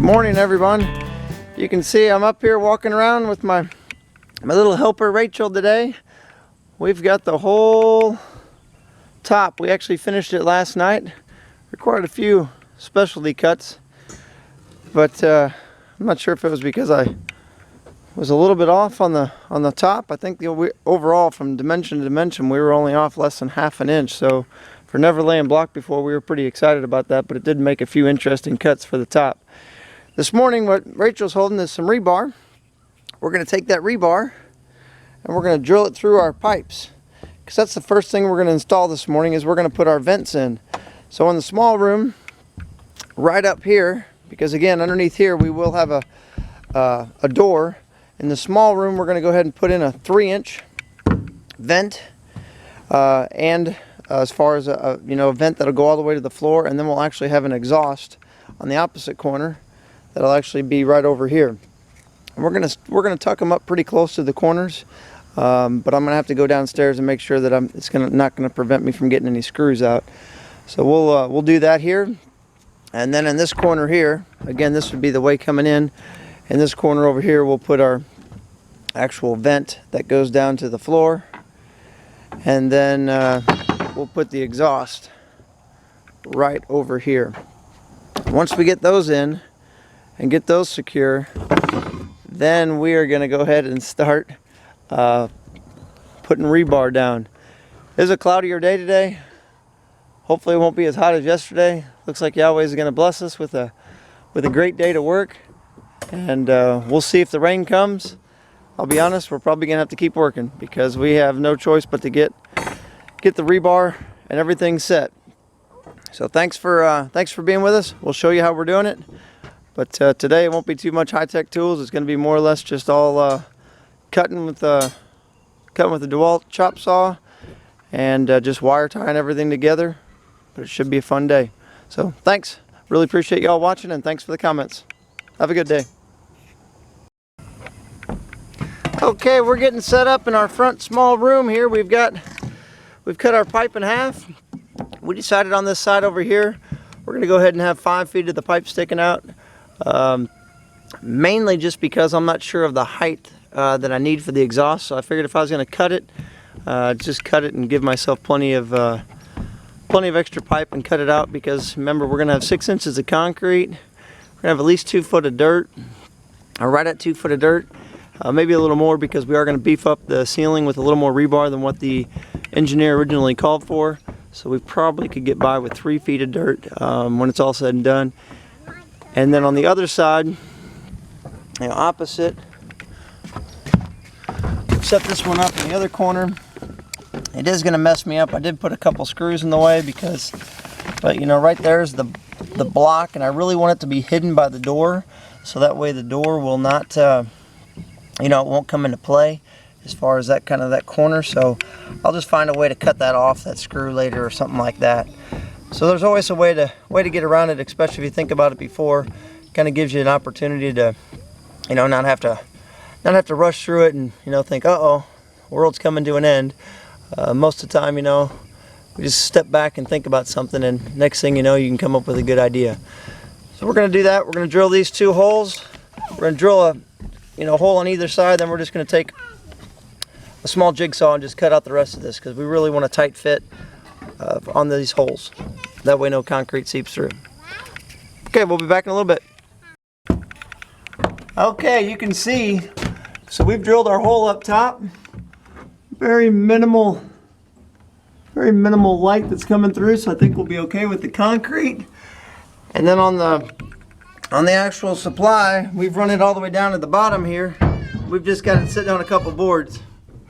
Morning, everyone. You can see I'm up here walking around with my little helper Rachel today. We've got the whole top. We actually finished it last night. Required a few specialty cuts, but I'm not sure if it was because I was a little bit off on the top. I think overall from dimension to dimension we were only off less than ½ an inch. So for never laying block before, we were pretty excited about that, but it did make a few interesting cuts for the top. This morning what Rachel's holding is some rebar. We're going to take that rebar and we're going to drill it through our pipes, because that's the first thing we're going to install this morning. Is we're going to put our vents in. So in the small room right up here, because again underneath here we will have a door. In the small room we're going to go ahead and put in a 3-inch vent, and as far as a vent that'll go all the way to the floor, and then we'll actually have an exhaust on the opposite corner that'll actually be right over here. And we're gonna tuck them up pretty close to the corners, but I'm gonna have to go downstairs and make sure that it's not gonna prevent me from getting any screws out. So we'll do that here, and then in this corner here, again this would be the way coming in. In this corner over here we'll put our actual vent that goes down to the floor, and then we'll put the exhaust right over here. Once we get those in and get those secure, then we are going to go ahead and start putting rebar down. It's a cloudier day today. Hopefully it won't be as hot as yesterday. Looks like Yahweh is going to bless us with a great day to work, and we'll see if the rain comes. I'll be honest, we're probably going to have to keep working because we have no choice but to get the rebar and everything set. So thanks for being with us. We'll show you how we're doing it. But today it won't be too much high-tech tools. It's going to be more or less just all cutting with the DeWalt chop saw and just wire tying everything together. But it should be a fun day. So thanks. Really appreciate y'all watching, and thanks for the comments. Have a good day. Okay, we're getting set up in our front small room here. We've cut our pipe in half. We decided on this side over here we're going to go ahead and have 5 feet of the pipe sticking out. Mainly just because I'm not sure of the height that I need for the exhaust, so I figured if I was going to cut it, just cut it and give myself plenty of extra pipe and cut it out, because remember we're going to have 6 inches of concrete. We're going to have at least 2 foot of dirt, or right at 2 foot of dirt, maybe a little more, because we are going to beef up the ceiling with a little more rebar than what the engineer originally called for. So we probably could get by with 3 feet of dirt when it's all said and done. And then on the other side, opposite, set this one up in the other corner. It is going to mess me up. I did put a couple screws in the way but right there's the block, and I really want it to be hidden by the door, so that way the door will not, it won't come into play as far as that corner. So I'll just find a way to cut that off, that screw later or something like that. So there's always a way to get around it, especially if you think about it before. Kind of gives you an opportunity to, not have to rush through it and think, uh-oh, world's coming to an end. Most of the time, we just step back and think about something, and next thing you know, you can come up with a good idea. So we're going to do that. We're going to drill these 2 holes. We're going to drill a hole on either side. Then we're just going to take a small jigsaw and just cut out the rest of this, because we really want a tight fit on these holes. That way no concrete seeps through. Okay, we'll be back in a little bit. Okay, you can see, so we've drilled our hole up top. Very minimal light that's coming through, so I think we'll be okay with the concrete. And then on the actual supply, we've run it all the way down to the bottom here. We've just got it sitting on a couple boards.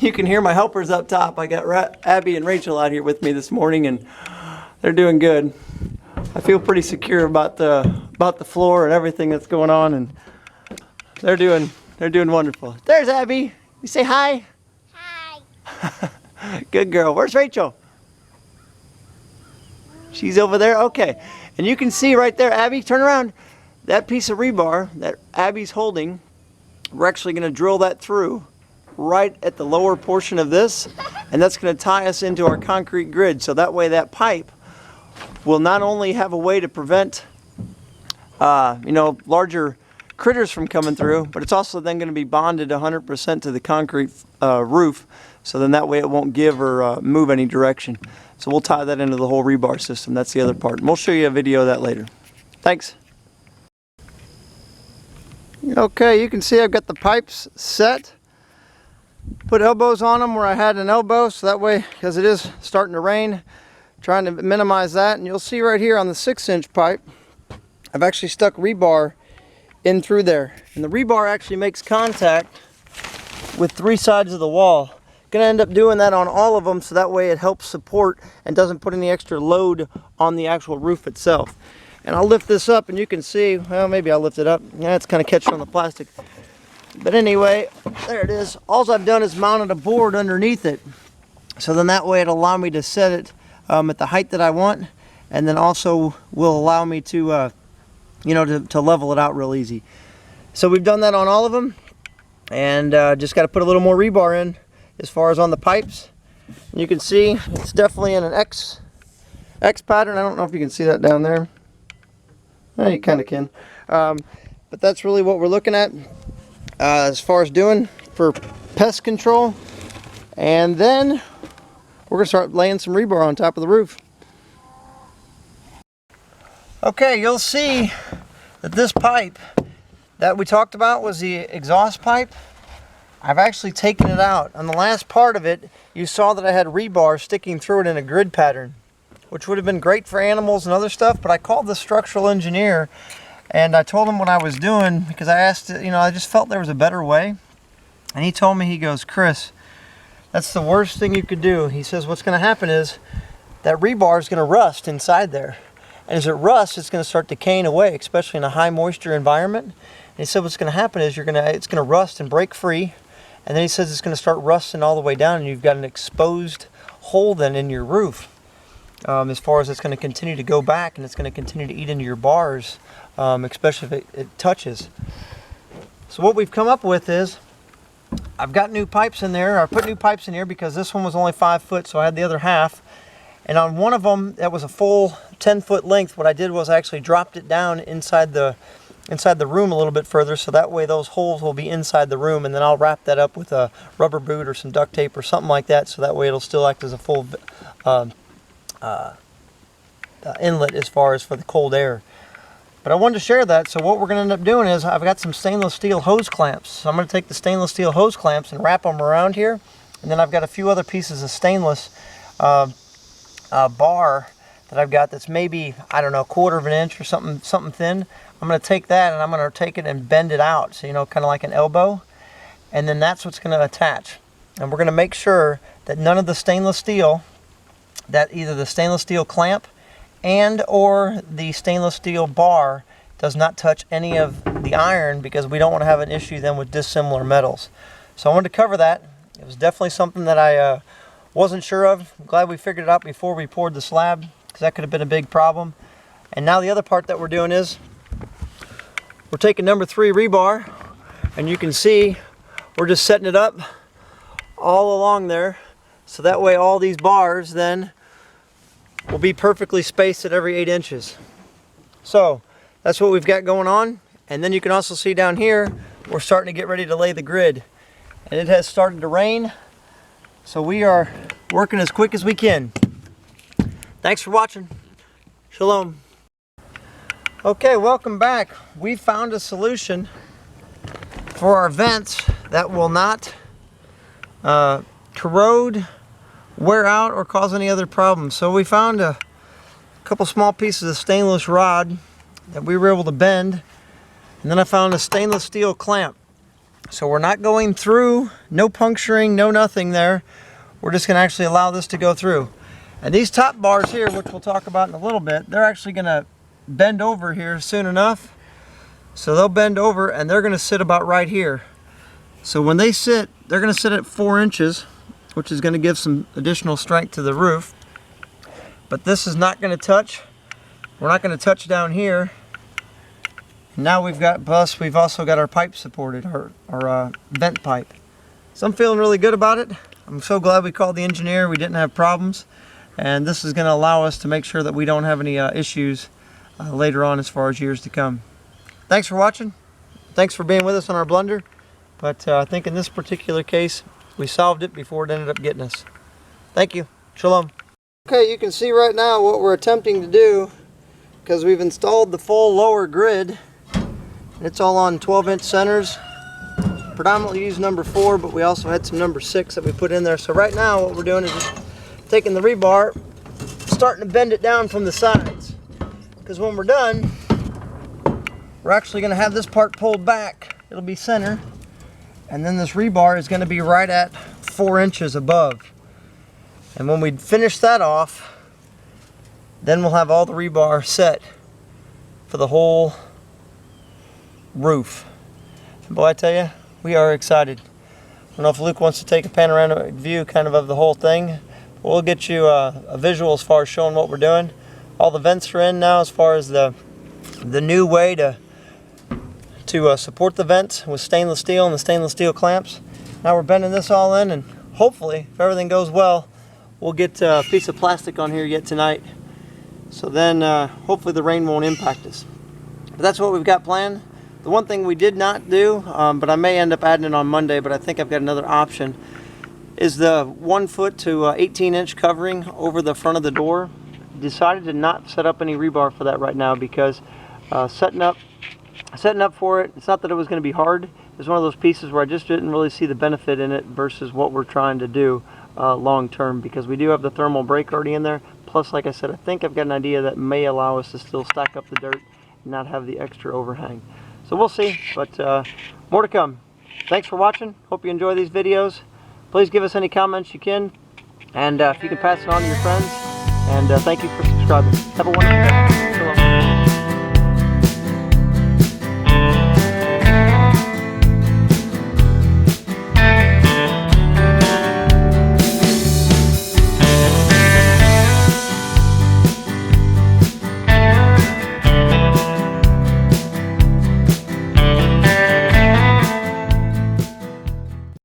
You can hear my helpers up top. I got Abby and Rachel out here with me this morning, and they're doing good. I feel pretty secure about the floor and everything that's going on, and they're doing wonderful. There's Abby. You say hi. Hi. Good girl. Where's Rachel? She's over there. Okay. And you can see right there, Abby, turn around. That piece of rebar that Abby's holding, we're actually going to drill that through right at the lower portion of this, and that's going to tie us into our concrete grid. So that way that pipe will not only have a way to prevent you know, larger critters from coming through, but it's also then going to be bonded 100% to the concrete roof, so then that way it won't give or move any direction. So we'll tie that into the whole rebar system. That's the other part, and we'll show you a video of that later. Thanks. Okay, you can see I've got the pipes set. Put elbows on them where I had an elbow, so that way, because it is starting to rain, trying to minimize that. And you'll see right here on the 6-inch pipe, I've actually stuck rebar in through there. And the rebar actually makes contact with 3 sides of the wall. Gonna end up doing that on all of them, so that way it helps support and doesn't put any extra load on the actual roof itself. And I'll lift this up and you can see, well, maybe I'll lift it up. Yeah, it's kind of catching on the plastic. But anyway, there it is. All I've done is mounted a board underneath it. So then that way it'll allow me to set it at the height that I want. And then also will allow me to, you know, to level it out real easy. So we've done that on all of them. And just got to put a little more rebar in as far as on the pipes. And you can see it's definitely in an X pattern. I don't know if you can see that down there. You kind of can. But that's really what we're looking at as far as doing for pest control. And then we're going to start laying some rebar on top of the roof. Okay, you'll see that this pipe that we talked about was the exhaust pipe. I've actually taken it out. On the last part of it, you saw that I had rebar sticking through it in a grid pattern, which would have been great for animals and other stuff, but I called the structural engineer and I told him what I was doing because I asked, you know, I just felt there was a better way. And he told me, he goes, Chris, that's the worst thing you could do. He says, what's going to happen is that rebar is going to rust inside there. And as it rusts, it's going to start decaying away, especially in a high moisture environment. And he said, what's going to happen is it's going to rust and break free. And then he says it's going to start rusting all the way down and you've got an exposed hole then in your roof. As far as it's going to continue to go back and it's going to continue to eat into your bars, especially if it touches. So what we've come up with is, I've got new pipes in there. I put new pipes in here because this one was only 5 foot, so I had the other half. And on one of them, that was a full 10-foot length. What I did was I actually dropped it down inside the room a little bit further, so that way those holes will be inside the room, and then I'll wrap that up with a rubber boot or some duct tape or something like that, so that way it'll still act as a full inlet as far as for the cold air. But I wanted to share that, so what we're going to end up doing is I've got some stainless steel hose clamps. So I'm going to take the stainless steel hose clamps and wrap them around here, and then I've got a few other pieces of stainless bar that I've got that's maybe, I don't know, 1/4 of an inch or something thin. I'm going to take that and I'm going to take it and bend it out, so you know, kind of like an elbow, and then that's what's going to attach. And we're going to make sure that none of the stainless steel, that either the stainless steel clamp and or the stainless steel bar does not touch any of the iron, because we don't want to have an issue then with dissimilar metals. So I wanted to cover that. It was definitely something that I wasn't sure of. I'm glad we figured it out before we poured the slab, because that could have been a big problem. And now the other part that we're doing is we're taking number 3 rebar, and you can see we're just setting it up all along there, so that way all these bars then will be perfectly spaced at every 8 inches. So that's what we've got going on. And then you can also see down here we're starting to get ready to lay the grid, and it has started to rain, so we are working as quick as we can. Thanks for watching. Shalom. Okay, welcome back. We found a solution for our vents that will not corrode, wear out, or cause any other problems. So we found a couple small pieces of stainless rod that we were able to bend, and then I found a stainless steel clamp. So we're not going through, no puncturing, no nothing there. We're just going to actually allow this to go through. And these top bars here, which we'll talk about in a little bit, they're actually going to bend over here soon enough. So they'll bend over and they're going to sit about right here. So when they sit, they're going to sit at 4 inches, which is going to give some additional strength to the roof. But this is not going to touch. We're not going to touch down here. Now we've got, plus we've also got our pipe supported, our vent pipe. So I'm feeling really good about it. I'm so glad we called the engineer. We didn't have problems. And this is going to allow us to make sure that we don't have any issues later on as far as years to come. thanks for watching. Thanks for being with us on our blunder. But I think in this particular case, we solved it before it ended up getting us. Thank you. Shalom. Okay, you can see right now what we're attempting to do, because we've installed the full lower grid. It's all on 12-inch centers. Predominantly use number 4, but we also had some number 6 that we put in there. So right now what we're doing is just taking the rebar, starting to bend it down from the sides. Because when we're done, we're actually going to have this part pulled back. It'll be center. And then this rebar is going to be right at 4 inches above. And when we finish that off, then we'll have all the rebar set for the whole roof. And boy, I tell you, we are excited. I don't know if Luke wants to take a panoramic view kind of the whole thing. But we'll get you a visual as far as showing what we're doing. All the vents are in now as far as the new way to support the vents with stainless steel and the stainless steel clamps. Now we're bending this all in, and hopefully, if everything goes well, we'll get a piece of plastic on here yet tonight. So then hopefully the rain won't impact us. But that's what we've got planned. The one thing we did not do, but I may end up adding it on Monday, but I think I've got another option, is the 1 foot to 18-inch covering over the front of the door. Decided to not set up any rebar for that right now, because setting up for it, it's not that it was going to be hard. It's one of those pieces where I just didn't really see the benefit in it versus what we're trying to do long term, because we do have the thermal break already in there. Plus, like I said, I think I've got an idea that may allow us to still stack up the dirt and not have the extra overhang. So we'll see, but more to come. Thanks for watching. Hope you enjoy these videos. Please give us any comments you can, and if you can pass it on to your friends. And thank you for subscribing. Have a wonderful day.